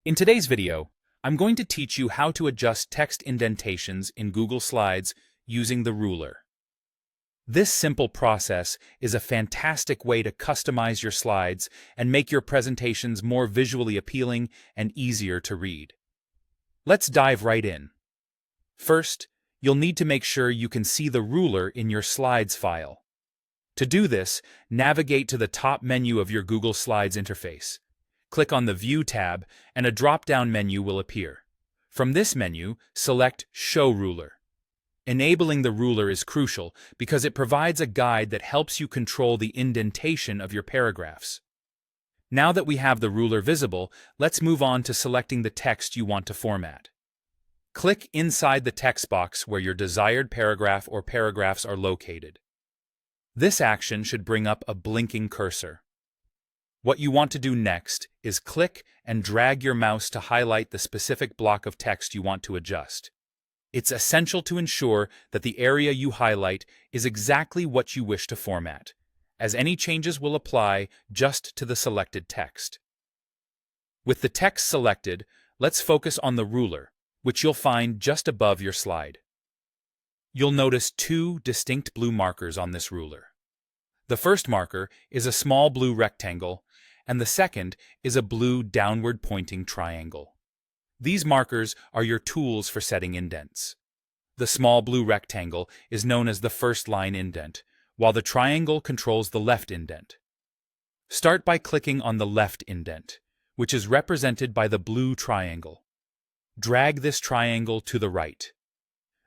In today's video, I'm going to teach you how to adjust text indentations in Google Slides using the ruler. This simple process is a fantastic way to customize your slides and make your presentations more visually appealing and easier to read. Let's dive right in. First, you'll need to make sure you can see the ruler in your Slides file. To do this, navigate to the top menu of your Google Slides interface. Click on the View tab, and a drop-down menu will appear. From this menu, select Show Ruler. Enabling the ruler is crucial because it provides a guide that helps you control the indentation of your paragraphs. Now that we have the ruler visible, let's move on to selecting the text you want to format. Click inside the text box where your desired paragraph or paragraphs are located. This action should bring up a blinking cursor. What you want to do next is click and drag your mouse to highlight the specific block of text you want to adjust. It's essential to ensure that the area you highlight is exactly what you wish to format, as any changes will apply just to the selected text. With the text selected, let's focus on the ruler, which you'll find just above your slide. You'll notice two distinct blue markers on this ruler. The first marker is a small blue rectangle, and the second is a blue downward-pointing triangle. These markers are your tools for setting indents. The small blue rectangle is known as the first line indent, while the triangle controls the left indent. Start by clicking on the left indent, which is represented by the blue triangle. Drag this triangle to the right.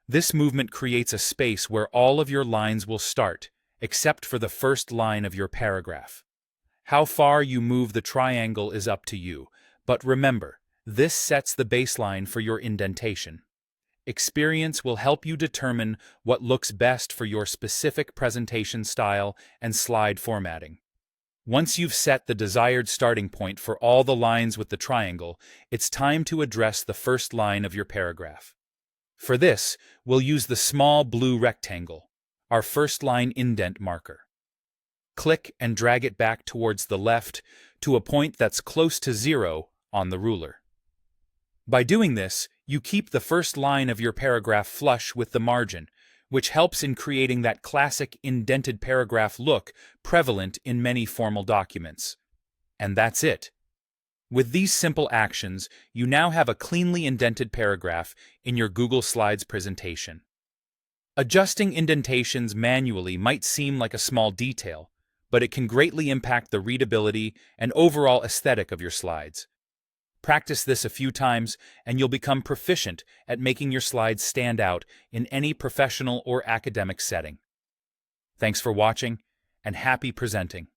This movement creates a space where all of your lines will start, except for the first line of your paragraph. How far you move the triangle is up to you, but remember, this sets the baseline for your indentation. Experience will help you determine what looks best for your specific presentation style and slide formatting. Once you've set the desired starting point for all the lines with the triangle, it's time to address the first line of your paragraph. For this, we'll use the small blue rectangle, our first line indent marker. Click and drag it back towards the left to a point that's close to 0 on the ruler. By doing this, you keep the first line of your paragraph flush with the margin, which helps in creating that classic indented paragraph look prevalent in many formal documents. And that's it. With these simple actions, you now have a cleanly indented paragraph in your Google Slides presentation. Adjusting indentations manually might seem like a small detail, but it can greatly impact the readability and overall aesthetic of your slides. Practice this a few times, and you'll become proficient at making your slides stand out in any professional or academic setting. Thanks for watching, and happy presenting!